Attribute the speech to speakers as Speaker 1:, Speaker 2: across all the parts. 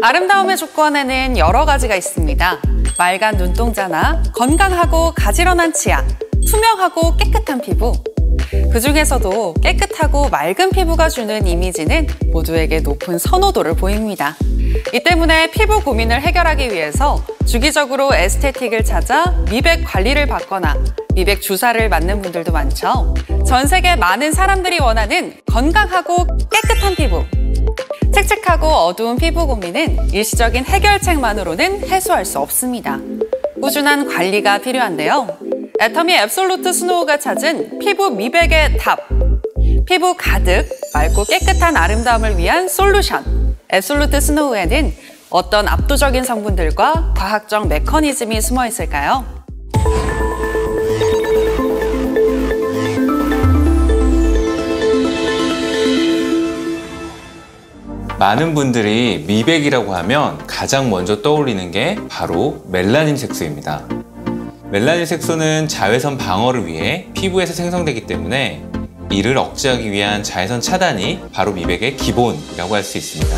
Speaker 1: 아름다움의 조건에는 여러 가지가 있습니다. 맑은 눈동자나 건강하고 가지런한 치아, 투명하고 깨끗한 피부. 그중에서도 깨끗하고 맑은 피부가 주는 이미지는 모두에게 높은 선호도를 보입니다. 이 때문에 피부 고민을 해결하기 위해서 주기적으로 에스테틱을 찾아 미백 관리를 받거나 미백 주사를 맞는 분들도 많죠. 전 세계 많은 사람들이 원하는 건강하고 깨끗한 피부. 칙칙하고 어두운 피부 고민은 일시적인 해결책만으로는 해소할 수 없습니다. 꾸준한 관리가 필요한데요. 애터미 앱솔루트 스노우가 찾은 피부 미백의 답. 피부 가득 맑고 깨끗한 아름다움을 위한 솔루션. 앱솔루트 스노우에는 어떤 압도적인 성분들과 과학적 메커니즘이 숨어 있을까요?
Speaker 2: 많은 분들이 미백이라고 하면 가장 먼저 떠올리는 게 바로 멜라닌 색소입니다. 멜라닌 색소는 자외선 방어를 위해 피부에서 생성되기 때문에 이를 억제하기 위한 자외선 차단이 바로 미백의 기본이라고 할 수 있습니다.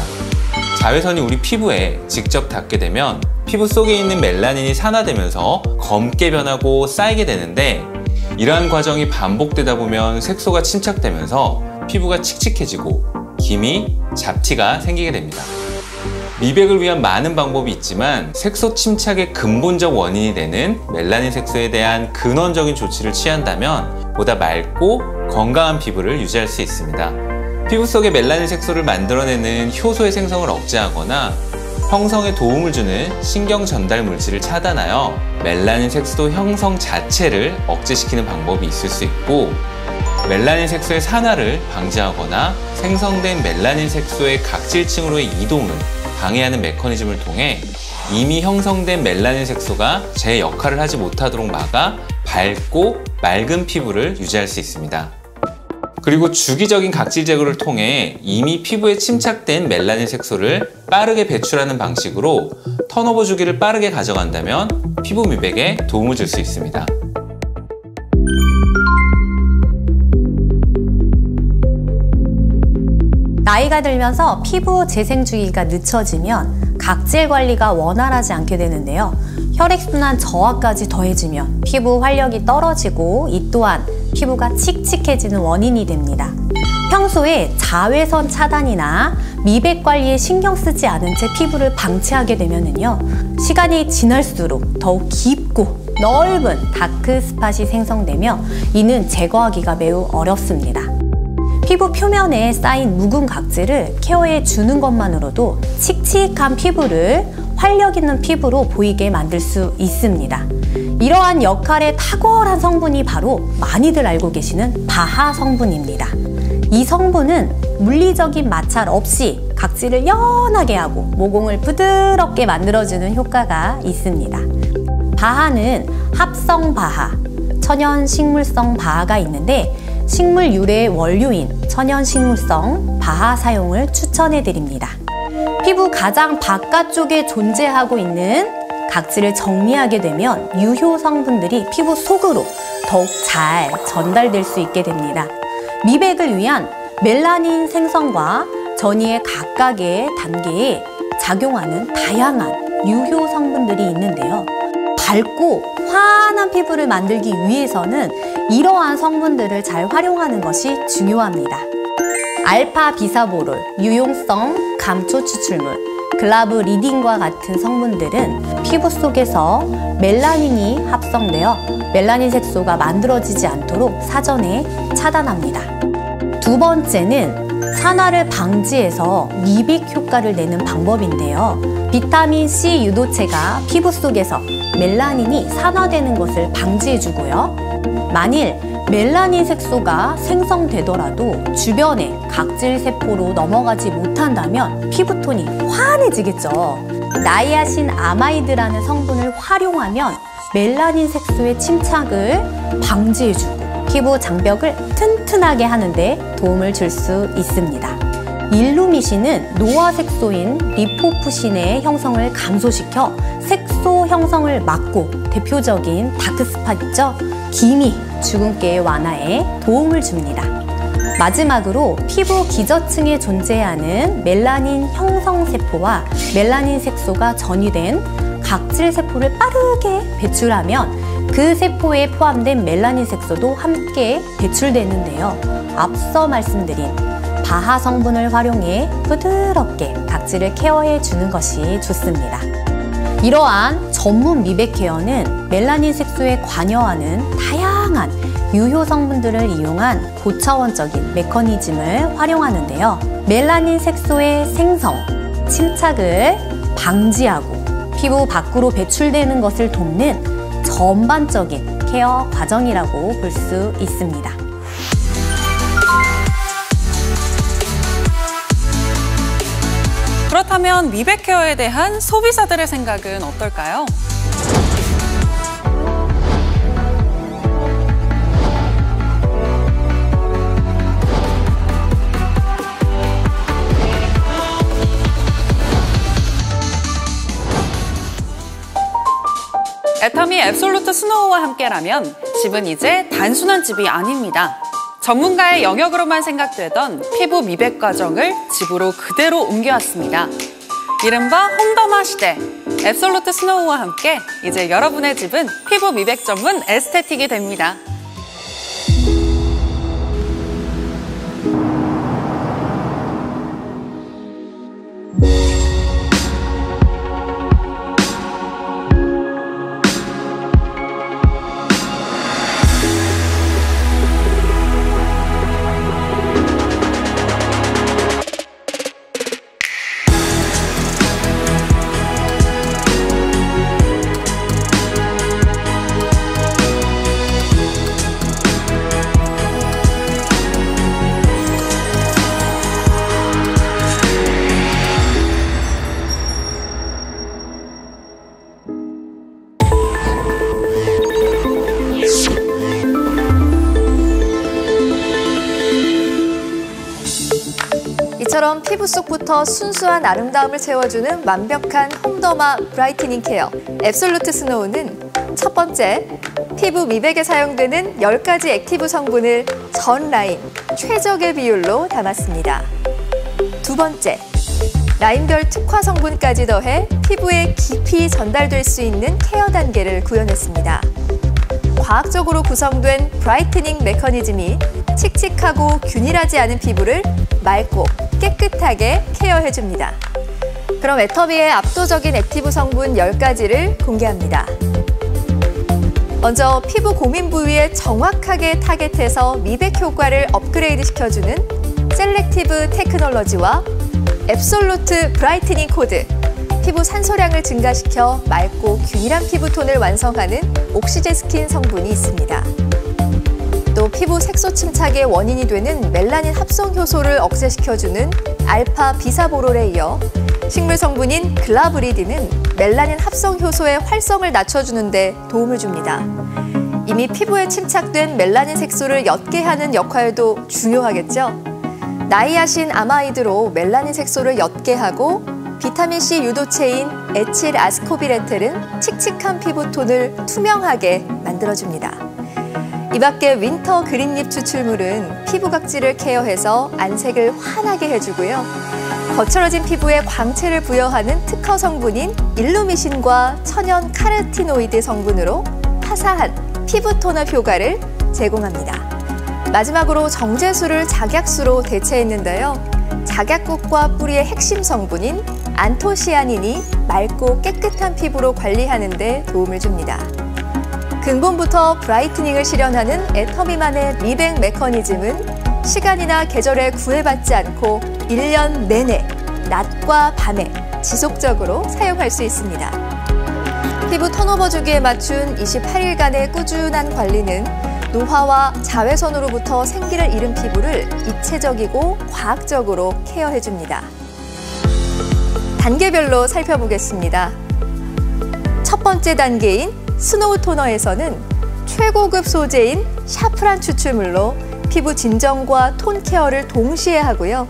Speaker 2: 자외선이 우리 피부에 직접 닿게 되면 피부 속에 있는 멜라닌이 산화되면서 검게 변하고 쌓이게 되는데, 이러한 과정이 반복되다 보면 색소가 침착되면서 피부가 칙칙해지고 기미, 잡티가 생기게 됩니다. 미백을 위한 많은 방법이 있지만 색소 침착의 근본적 원인이 되는 멜라닌 색소에 대한 근원적인 조치를 취한다면 보다 맑고 건강한 피부를 유지할 수 있습니다. 피부 속에 멜라닌 색소를 만들어내는 효소의 생성을 억제하거나 형성에 도움을 주는 신경 전달 물질을 차단하여 멜라닌 색소 형성 자체를 억제시키는 방법이 있을 수 있고, 멜라닌 색소의 산화를 방지하거나 생성된 멜라닌 색소의 각질층으로의 이동을 방해하는 메커니즘을 통해 이미 형성된 멜라닌 색소가 제 역할을 하지 못하도록 막아 밝고 맑은 피부를 유지할 수 있습니다. 그리고 주기적인 각질 제거를 통해 이미 피부에 침착된 멜라닌 색소를 빠르게 배출하는 방식으로 턴오버 주기를 빠르게 가져간다면 피부 미백에 도움을 줄 수 있습니다.
Speaker 3: 나이가 들면서 피부 재생 주기가 늦춰지면 각질 관리가 원활하지 않게 되는데요. 혈액순환 저하까지 더해지면 피부 활력이 떨어지고 이 또한 피부가 칙칙해지는 원인이 됩니다. 평소에 자외선 차단이나 미백 관리에 신경 쓰지 않은 채 피부를 방치하게 되면은요, 시간이 지날수록 더욱 깊고 넓은 다크 스팟이 생성되며 이는 제거하기가 매우 어렵습니다. 피부 표면에 쌓인 묵은 각질을 케어해 주는 것만으로도 칙칙한 피부를 활력 있는 피부로 보이게 만들 수 있습니다. 이러한 역할의 탁월한 성분이 바로 많이들 알고 계시는 바하 성분입니다. 이 성분은 물리적인 마찰 없이 각질을 연하게 하고 모공을 부드럽게 만들어주는 효과가 있습니다. 바하는 합성 바하, 천연 식물성 바하가 있는데 식물 유래의 원료인 천연 식물성 바하 사용을 추천해 드립니다. 피부 가장 바깥쪽에 존재하고 있는 각질을 정리하게 되면 유효 성분들이 피부 속으로 더욱 잘 전달될 수 있게 됩니다. 미백을 위한 멜라닌 생성과 전이의 각각의 단계에 작용하는 다양한 유효 성분들이 있는데요. 밝고 환한 피부를 만들기 위해서는 이러한 성분들을 잘 활용하는 것이 중요합니다. 알파 비사보롤, 유용성 감초 추출물, 글라브리딘과 같은 성분들은 피부 속에서 멜라닌이 합성되어 멜라닌 색소가 만들어지지 않도록 사전에 차단합니다. 두 번째는 산화를 방지해서 미백 효과를 내는 방법인데요. 비타민C 유도체가 피부 속에서 멜라닌이 산화되는 것을 방지해주고요. 만일 멜라닌 색소가 생성되더라도 주변의 각질 세포로 넘어가지 못한다면 피부톤이 환해지겠죠. 나이아신 아마이드라는 성분을 활용하면 멜라닌 색소의 침착을 방지해주고 피부 장벽을 튼튼하게 하는데 도움을 줄 수 있습니다. 일루미신은 노화 색소인 리포푸신의 형성을 감소시켜 색소 형성을 막고 대표적인 다크스팟 있죠? 기미, 주근깨의 완화에 도움을 줍니다. 마지막으로 피부 기저층에 존재하는 멜라닌 형성세포와 멜라닌 색소가 전이된 각질세포를 빠르게 배출하면 그 세포에 포함된 멜라닌 색소도 함께 배출되는데요. 앞서 말씀드린 바하 성분을 활용해 부드럽게 각질을 케어해 주는 것이 좋습니다. 이러한 전문 미백 케어는 멜라닌 색소에 관여하는 다양한 유효 성분들을 이용한 고차원적인 메커니즘을 활용하는데요. 멜라닌 색소의 생성, 침착을 방지하고 피부 밖으로 배출되는 것을 돕는 전반적인 케어 과정이라고 볼 수 있습니다.
Speaker 1: 그렇다면 미백 케어에 대한 소비자들의 생각은 어떨까요? 애터미 앱솔루트 스노우와 함께라면 집은 이제 단순한 집이 아닙니다. 전문가의 영역으로만 생각되던 피부 미백 과정을 집으로 그대로 옮겨왔습니다. 이른바 홈더마 시대. 앱솔루트 스노우와 함께 이제 여러분의 집은 피부 미백 전문 에스테틱이 됩니다.
Speaker 4: 이처럼 피부 속부터 순수한 아름다움을 채워주는 완벽한 홈더마 브라이트닝 케어 앱솔루트 스노우는 첫 번째, 피부 미백에 사용되는 10가지 액티브 성분을 전 라인 최적의 비율로 담았습니다. 두 번째, 라인별 특화 성분까지 더해 피부에 깊이 전달될 수 있는 케어 단계를 구현했습니다. 과학적으로 구성된 브라이트닝 메커니즘이 칙칙하고 균일하지 않은 피부를 맑고 깨끗하게 케어해줍니다. 그럼 애터미의 압도적인 액티브 성분 10가지를 공개합니다. 먼저 피부 고민 부위에 정확하게 타겟해서 미백 효과를 업그레이드 시켜주는 셀렉티브 테크놀로지와 앱솔루트 브라이트닝 코드, 피부 산소량을 증가시켜 맑고 균일한 피부톤을 완성하는 옥시제스킨 성분이 있습니다. 또 피부 색소 침착의 원인이 되는 멜라닌 합성 효소를 억제시켜주는 알파 비사보롤에 이어 식물 성분인 글라브리딘은 멜라닌 합성 효소의 활성을 낮춰주는 데 도움을 줍니다. 이미 피부에 침착된 멜라닌 색소를 옅게 하는 역할도 중요하겠죠? 나이아신 아마이드로 멜라닌 색소를 옅게 하고 비타민C 유도체인 에칠 아스코빌에텔은 칙칙한 피부톤을 투명하게 만들어줍니다. 이 밖에 윈터 그린립 추출물은 피부 각질을 케어해서 안색을 환하게 해주고요. 거칠어진 피부에 광채를 부여하는 특허 성분인 일루미신과 천연 카르티노이드 성분으로 화사한 피부 톤업 효과를 제공합니다. 마지막으로 정제수를 작약수로 대체했는데요. 작약꽃과 뿌리의 핵심 성분인 안토시아닌이 맑고 깨끗한 피부로 관리하는 데 도움을 줍니다. 근본부터 브라이트닝을 실현하는 애터미만의 미백 메커니즘은 시간이나 계절에 구애받지 않고 1년 내내 낮과 밤에 지속적으로 사용할 수 있습니다. 피부 턴오버 주기에 맞춘 28일간의 꾸준한 관리는 노화와 자외선으로부터 생기를 잃은 피부를 입체적이고 과학적으로 케어해줍니다. 단계별로 살펴보겠습니다. 첫 번째 단계인 스노우 토너에서는 최고급 소재인 샤프란 추출물로 피부 진정과 톤 케어를 동시에 하고요.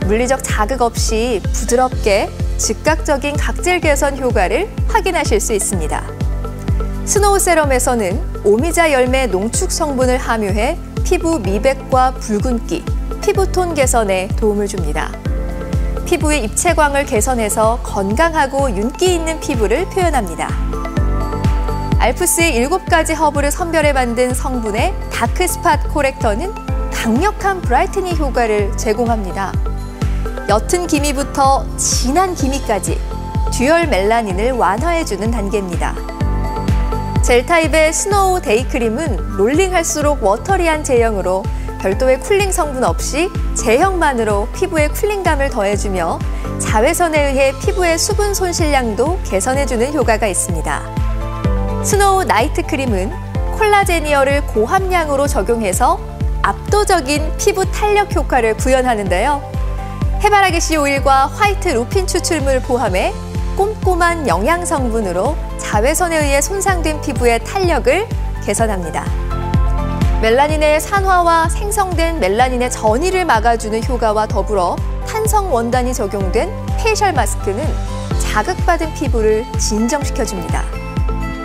Speaker 4: 물리적 자극 없이 부드럽게 즉각적인 각질 개선 효과를 확인하실 수 있습니다. 스노우 세럼에서는 오미자 열매 농축 성분을 함유해 피부 미백과 붉은기, 순 피부톤 개선에 도움을 줍니다. 피부의 입체광을 개선해서 건강하고 윤기 있는 피부를 표현합니다. 알프스의 7가지 허브를 선별해 만든 성분의 다크 스팟 코렉터는 강력한 브라이트닝 효과를 제공합니다. 옅은 기미부터 진한 기미까지 듀얼 멜라닌을 완화해주는 단계입니다. 젤 타입의 스노우 데이크림은 롤링할수록 워터리한 제형으로 별도의 쿨링 성분 없이 제형만으로 피부에 쿨링감을 더해주며 자외선에 의해 피부의 수분 손실량도 개선해주는 효과가 있습니다. 스노우 나이트 크림은 콜라제니어를 고함량으로 적용해서 압도적인 피부 탄력 효과를 구현하는데요. 해바라기씨 오일과 화이트 루핀 추출물을 포함해 꼼꼼한 영양 성분으로 자외선에 의해 손상된 피부의 탄력을 개선합니다. 멜라닌의 산화와 생성된 멜라닌의 전이를 막아주는 효과와 더불어 탄성 원단이 적용된 페이셜 마스크는 자극받은 피부를 진정시켜줍니다.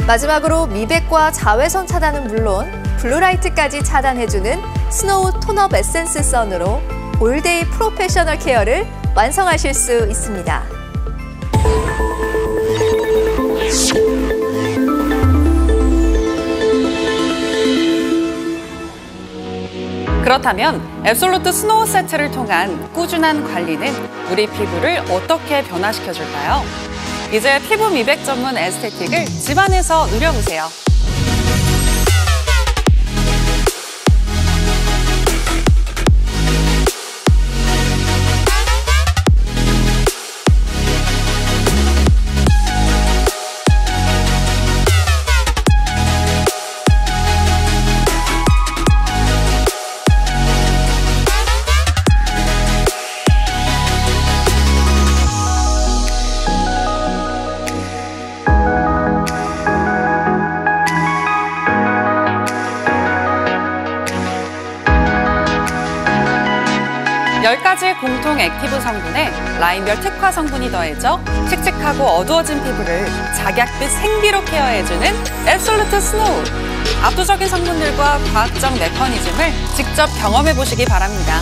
Speaker 4: 마지막으로 미백과 자외선 차단은 물론 블루라이트까지 차단해주는 스노우 톤업 에센스 선으로 올데이 프로페셔널 케어를 완성하실 수 있습니다.
Speaker 1: 그렇다면 앱솔루트 스노우 세트를 통한 꾸준한 관리는 우리 피부를 어떻게 변화시켜줄까요? 이제 피부 미백 전문 에스테틱을 집안에서 누려보세요. 공통 액티브 성분에 라인별 특화 성분이 더해져 칙칙하고 어두워진 피부를 작약빛 생기로 케어해주는 앱솔루트 스노우. 압도적인 성분들과 과학적 메커니즘을 직접 경험해보시기 바랍니다.